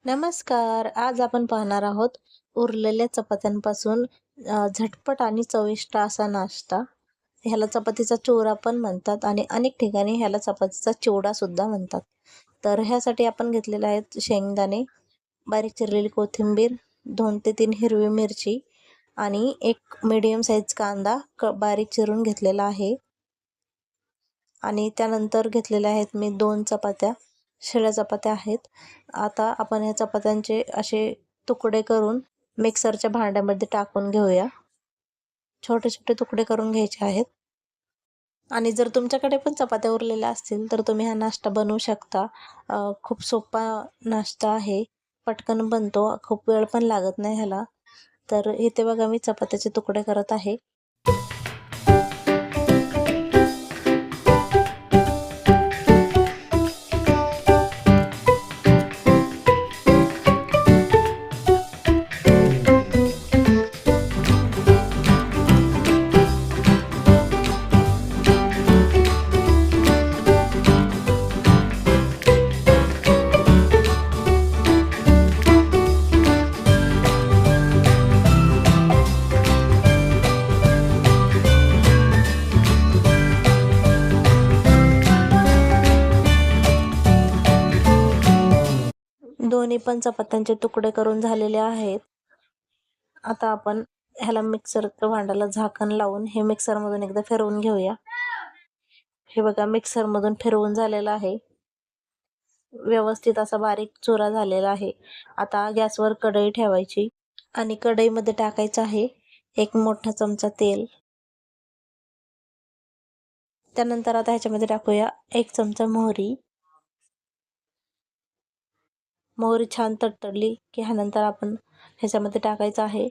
नमस्कार. आज आपण पाहणार आहोत उरलेल्या चपात्यांपासून झटपट आणि चविष्ट असा नाश्ता. ह्याला चपातीचा चुरा पण म्हणतात आणि अनेक ठिकाणी ह्याला चपातीचा चिवडा सुद्धा म्हणतात. तर ह्यासाठी आपण घेतलेले आहेत शेंगदाणे, बारीक चिरलेली कोथिंबीर, 2 ते 3 हिरवी मिरची आणि एक मीडियम साईज कांदा बारीक चिरून घेतलेला आहे. आणि त्यानंतर घेतलेल्या आहेत मी 2 चपात्या, शिळ्या चपात्या आहेत. आता आपण या चपात्यांचे असे तुकडे करून मिक्सरच्या भांड्यामध्ये टाकून घेऊया. छोटे छोटे तुकडे करून घ्यायचे आहेत. आणि जर तुमच्याकडे पण चपात्या उरलेल्या असतील तर तुम्ही हा नाश्ता बनवू शकता. खूप सोपा नाश्ता आहे, पटकन बनतो, खूप वेळ पण लागत नाही ह्याला. तर इथे बघा मी चपात्याचे तुकडे करत आहे. दोन्ही पण चपात्यांचे तुकडे करून झालेले आहेत. आता आपण ह्याला मिक्सरच्या भांड्याला झाकण लावून हे मिक्सरमधून एकदा फिरवून घेऊया. हे बघा मिक्सरमधून फिरवून झालेलं आहे. व्यवस्थित असा बारीक चुरा झालेला आहे. आता गॅसवर कढई ठेवायची आणि कढईमध्ये टाकायचं आहे 1 मोठा चमचा तेल. त्यानंतर आता ह्याच्यामध्ये टाकूया 1 चमचा मोहरी. मोहरी छान तडतडली की ह्यानंतर आपण ह्याच्यामध्ये टाकायचं आहे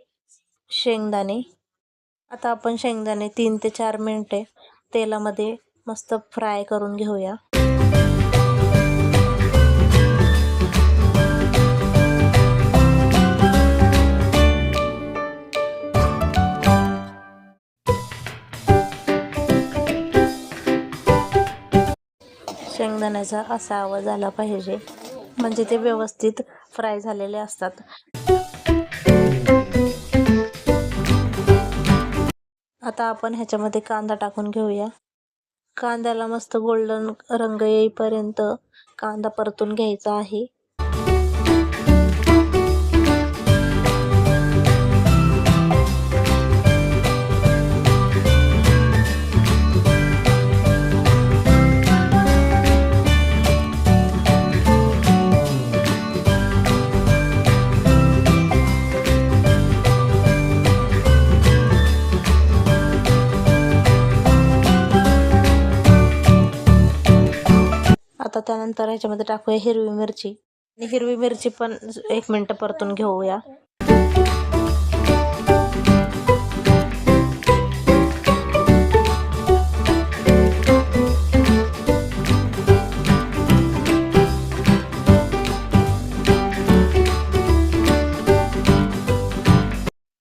शेंगदाणे. आता आपण शेंगदाणे 3 ते 4 मिनिटे तेलामध्ये मस्त फ्राय करून घेऊया. शेंगदाण्याचा असा आवाज आला पाहिजे, म्हणजे ते व्यवस्थित फ्राय झालेले असतात. आता आपण ह्याच्यामध्ये कांदा टाकून घेऊया. कांद्याला मस्त गोल्डन रंग येईपर्यंत कांदा परतून घ्यायचा आहे. आता त्यानंतर ह्याच्यामध्ये टाकूया हिरवी मिरची. आणि हिरवी मिरची पण 1 मिनिट परतून घेऊया.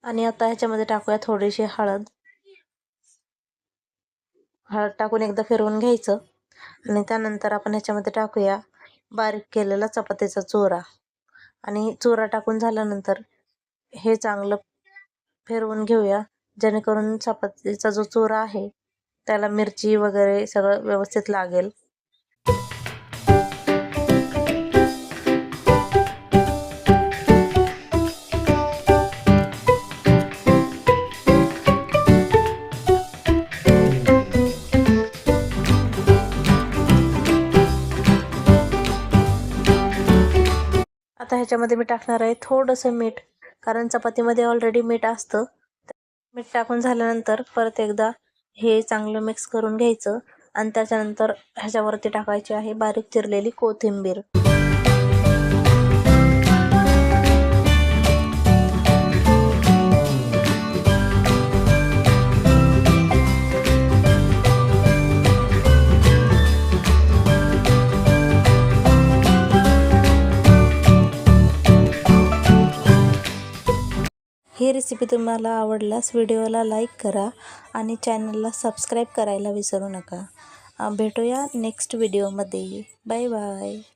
आणि आता ह्याच्यामध्ये टाकूया थोडीशी हळद. हळद टाकून एकदा फिरवून घ्यायचं आणि त्यानंतर आपण ह्याच्यामध्ये टाकूया बारीक केलेला चपातीचा चुरा. आणि चुरा टाकून झाल्यानंतर हे चांगलं फिरवून घेऊया, जेणेकरून चपातीचा जो चुरा आहे त्याला मिरची वगैरे सगळं व्यवस्थित लागेल. आता ह्याच्यामध्ये मी टाकणार आहे थोडंसं मीठ, कारण चपातीमध्ये ऑलरेडी मीठ असतं. मीठ टाकून झाल्यानंतर परत एकदा हे चांगलं मिक्स करून घ्यायचं आणि त्याच्यानंतर ह्याच्यावरती टाकायची आहे बारीक चिरलेली कोथिंबीर. ही रेसिपी तुम्हाला आवडल्यास व्हिडिओला लाईक करा आणि चॅनलला सबस्क्राईब करायला विसरू नका. भेटूया नेक्स्ट व्हिडिओमध्ये. Bye bye.